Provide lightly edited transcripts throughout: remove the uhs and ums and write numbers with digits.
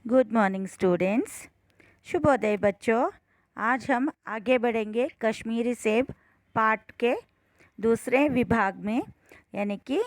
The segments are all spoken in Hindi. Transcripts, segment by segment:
Good morning students. शुभोदय बच्चों। आज हम आगे बढ़ेंगे कश्मीरी सेब पाठ के दूसरे विभाग में, यानी कि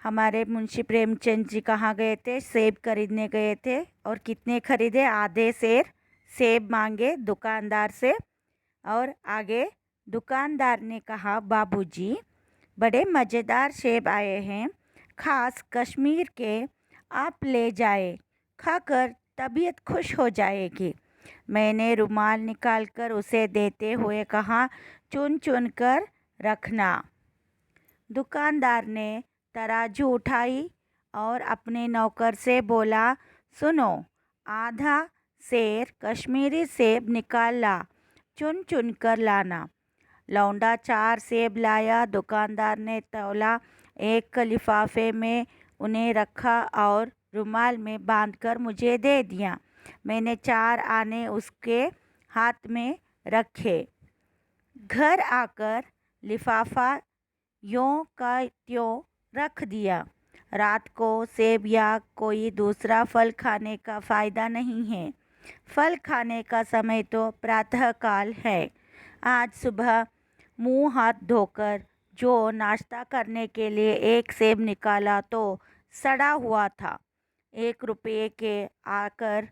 हमारे मुंशी प्रेमचंद जी कहाँ गए थे, सेब खरीदने गए थे और कितने खरीदे, आधे सेर सेब मांगे दुकानदार से। और आगे दुकानदार ने कहा, बाबूजी बड़े मज़ेदार सेब आए हैं, खास कश्मीर के, आप ले जाए, खाकर तबीयत खुश हो जाएगी। मैंने रुमाल निकालकर उसे देते हुए कहा, चुन चुन कर रखना। दुकानदार ने तराजू उठाई और अपने नौकर से बोला, सुनो, आधा सेर कश्मीरी सेब निकाल ला, चुन चुन कर लाना। लौंडा 4 सेब लाया। दुकानदार ने तौला, एक लिफाफे में उन्हें रखा और रुमाल में बांधकर मुझे दे दिया। मैंने 4 आने उसके हाथ में रखे। घर आकर लिफाफा यों का त्यों रख दिया। रात को सेब या कोई दूसरा फल खाने का फ़ायदा नहीं है। फल खाने का समय तो प्रातःकाल है। आज सुबह मुंह हाथ धोकर जो नाश्ता करने के लिए एक सेब निकाला तो सड़ा हुआ था। 1 रुपये के आकर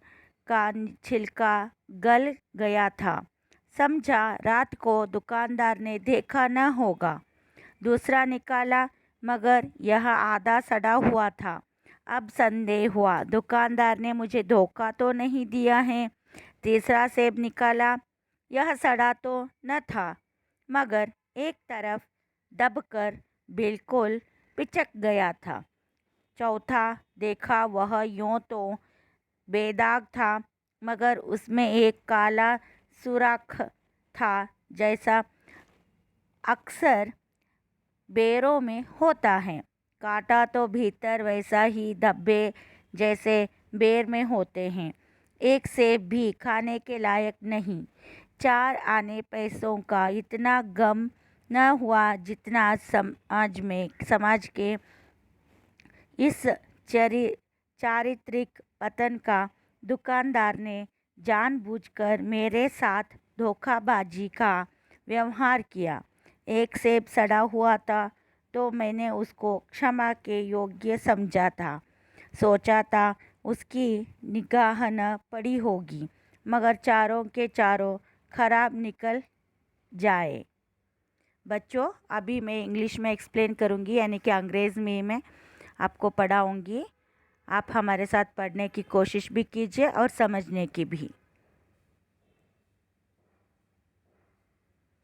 का छिलका गल गया था। समझा रात को दुकानदार ने देखा न होगा। दूसरा निकाला, मगर यह आधा सड़ा हुआ था। अब संदेह हुआ, दुकानदार ने मुझे धोखा तो नहीं दिया है। तीसरा सेब निकाला, यह सड़ा तो न था, मगर एक तरफ दबकर बिल्कुल पिचक गया था। चौथा देखा, वह यूँ तो बेदाग था, मगर उसमें एक काला सुराख था, जैसा अक्सर बेरों में होता है। काटा तो भीतर वैसा ही धब्बे जैसे बेर में होते हैं। एक सेब भी खाने के लायक नहीं। 4 आने पैसों का इतना गम न हुआ जितना समाज के इस चारित्रिक पतन का। दुकानदार ने जानबूझकर मेरे साथ धोखाबाजी का व्यवहार किया। एक सेब सड़ा हुआ था तो मैंने उसको क्षमा के योग्य समझा था। सोचा था उसकी निगाह न पड़ी होगी, मगर चारों के चारों खराब निकल जाए। बच्चों, अभी मैं इंग्लिश में एक्सप्लेन करूँगी, यानी कि अंग्रेज़ी में मैं आपको पढ़ाऊँगी। आप हमारे साथ पढ़ने की कोशिश भी कीजिए और समझने की भी।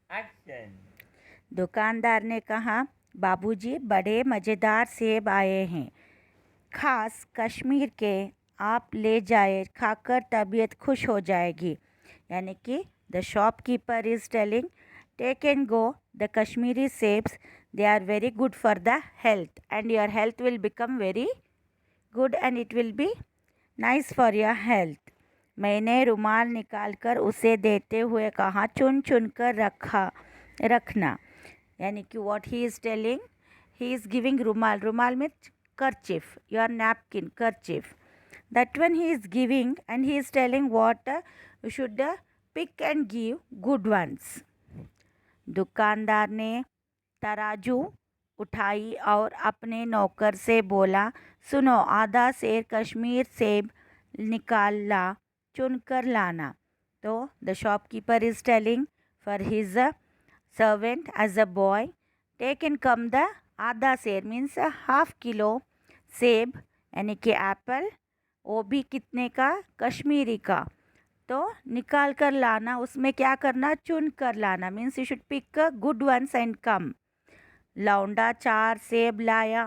एक्शन। दुकानदार ने कहा, बाबूजी बड़े मज़ेदार सेब आए हैं, खास कश्मीर के, आप ले जाए, खाकर तबीयत खुश हो जाएगी। यानी कि the shopkeeper is telling, take and go the Kashmiri सेब्स, they are very good for the health and your health will become very good and it will be nice for your health। मैंने रुमाल निकालकर उसे देते हुए कहा, चुन चुन कर रखना। यानी कि what he is telling, he is giving रुमाल, रुमाल में kerchief, your napkin, kerchief, that one he is giving and he is telling what you should pick and give good ones। दुकानदार ने तराजू उठाई और अपने नौकर से बोला, सुनो, आधा सेर कश्मीर सेब निकाल ला, चुन कर लाना। तो the shopkeeper is telling for his servant as a boy, take and come the आधा सेर मीन्स हाफ किलो सेब, यानी कि एप्पल, वो भी कितने का, कश्मीरी का, तो निकाल कर लाना। उसमें क्या करना, चुन कर लाना, means you should pick good ones and come. लौंडा 4 सेब लाया।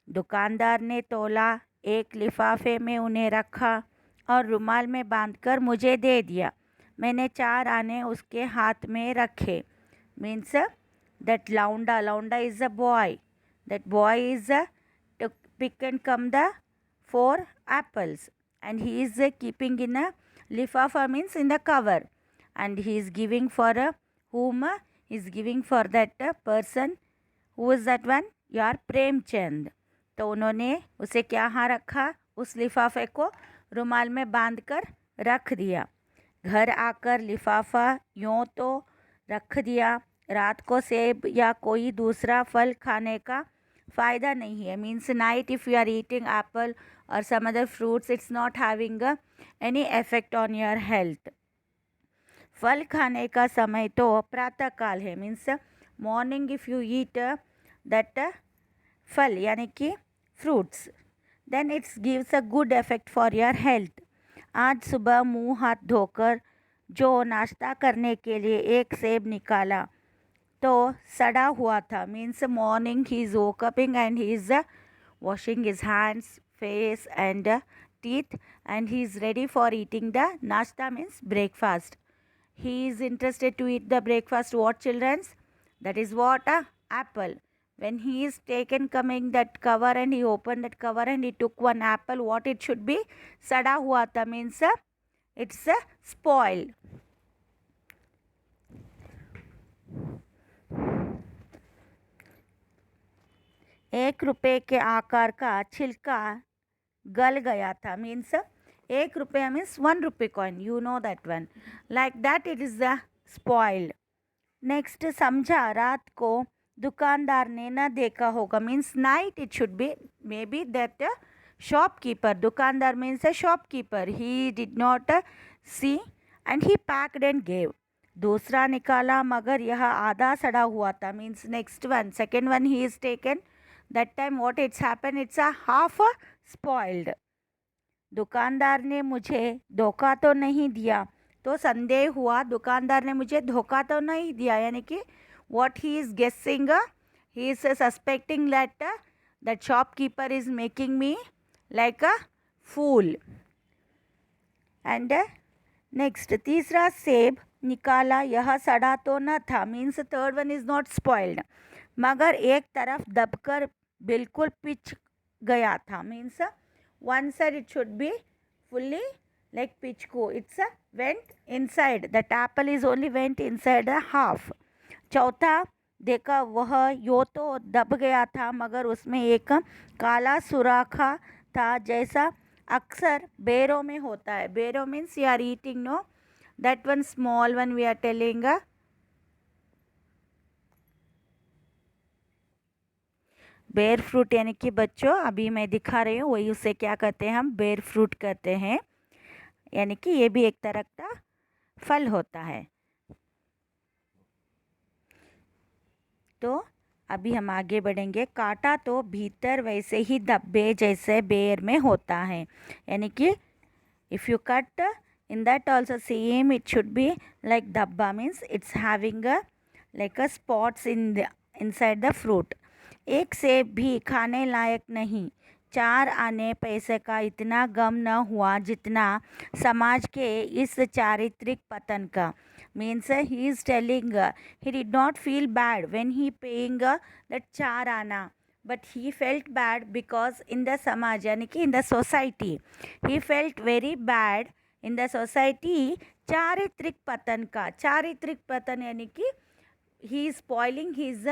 दुकानदार ने तोला, एक लिफाफे में उन्हें रखा और रुमाल में बांधकर मुझे दे दिया। मैंने 4 आने उसके हाथ में रखे। मीन्स दैट लौंडा is a boy, that boy is to pick and come the 4 apples and he is keeping in a lifafa, means in the cover, and he is giving for whom, he is giving for that person, who is that one, your Premchand. तो उन्होंने उसे क्या हाँ रखा, उस लिफाफे को रुमाल में बांधकर रख दिया। घर आकर लिफाफा यूँ तो रख दिया। रात को सेब या कोई दूसरा फल खाने का फ़ायदा नहीं है। Means night if you are eating apple और some other fruits, it's not having any effect on your health. फल खाने का समय तो प्रातः काल है। Means morning if you eat that फल यानी कि fruits, then it's gives a good effect for your health. आज सुबह मुंह हाथ धोकर जो नाश्ता करने के लिए एक सेब निकाला तो सड़ा हुआ था। Means morning he is wokeupping and he is washing his hands, face and teeth, and he is ready for eating the nashta, means breakfast. He is interested to eat the breakfast. What, childrens? That is what? Apple. When he is taken coming that cover and he opened that cover and he took one apple, what it should be? Sada hua tha, means it's spoiled. एक रुपये के आकार का छिलका गल गया था। मीन्स एक रुपया मीन्स 1 रुपये coin, you know that one, like that it is the spoiled. Next, समझा रात को दुकानदार ने न देखा होगा। Means night it should be, maybe that shopkeeper, दुकानदार means a shopkeeper, he did not see and he packed and gave. दूसरा निकाला मगर यह आधा सड़ा हुआ था। Means next one, second one he is taken, that time what it's happened, it's a half spoiled। दुकानदार ने मुझे धोखा तो नहीं दिया, तो संदेह हुआ दुकानदार ने मुझे धोखा तो नहीं दिया, यानी कि what he is guessing, he is suspecting that that shopkeeper is making me like a fool। and next, तीसरा सेब निकाला, यह सड़ा तो न था। Means third one is not spoiled, मगर एक तरफ दबकर बिल्कुल पिच गया था। Means one side it should be fully like पिच को, it's went inside, that apple is only went inside the half. चौथा देखा, वह यो तो दब गया था मगर उसमें एक काला सुराखा था, जैसा अक्सर बेरों में होता है। बेरों means you are eating, no, that one small one we are telling. बेर फ्रूट यानी कि बच्चों अभी मैं दिखा रही हूँ वही, उसे क्या कहते हैं हम, बेर फ्रूट कहते हैं, यानी कि ये भी एक तरह का फल होता है। तो अभी हम आगे बढ़ेंगे। काटा तो भीतर वैसे ही धब्बे जैसे बेर में होता है, यानी कि if you cut in that also same it should be like dabba, means it's having a like a spots in the inside the fruit। एक सेब भी खाने लायक नहीं। 4 आने पैसे का इतना गम न हुआ जितना समाज के इस चारित्रिक पतन का। Means he is telling he did not feel bad when he paying that 4 आना, but he felt bad because in the samaj यानी कि in the society he felt very bad in the society। चारित्रिक पतन का, चारित्रिक पतन यानी कि he is spoiling his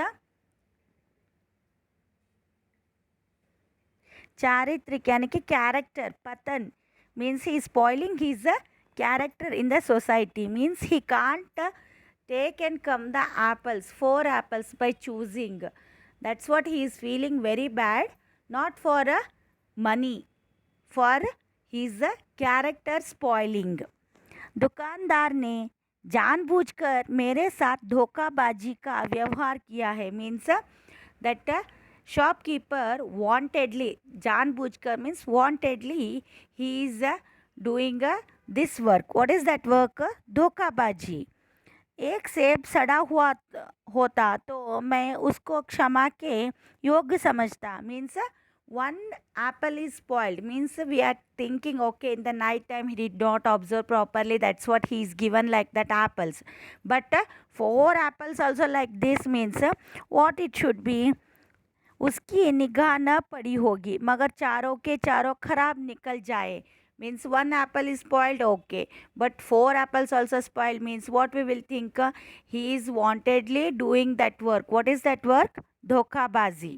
चारित्रिक यानी कि कैरेक्टर, पतन means he is spoiling his character in the society, means he can't take and come the apples, 4 apples by choosing, that's what he is feeling very bad, not for money, for his character spoiling। दुकानदार ने जानबूझकर मेरे साथ धोखाबाजी का व्यवहार किया है। मीन्स दैट शॉपकीपर वांटेडली, जानबूझकर means wantedly he is doing this work. What is that work? धोखाबाजी। एक सेब सड़ा हुआ होता तो मैं उसको क्षमा के योग्य समझता। Means one apple is spoiled, means we are thinking okay in the night time he did not observe properly, that's what he is given like that apples, but 4 apples also like this, means what it should be, उसकी निगाह न पड़ी होगी मगर चारों के चारों खराब निकल जाए। means 1 apple is spoiled, okay, but 4 apples also spoiled, means what we will think, he is wantedly doing that work। what is that work? धोखाबाजी।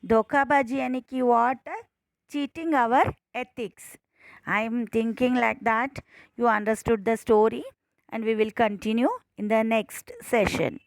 धोखाबाजी यानी कि what? Cheating our ethics. I am thinking like that you understood the story, and we will continue in the next session.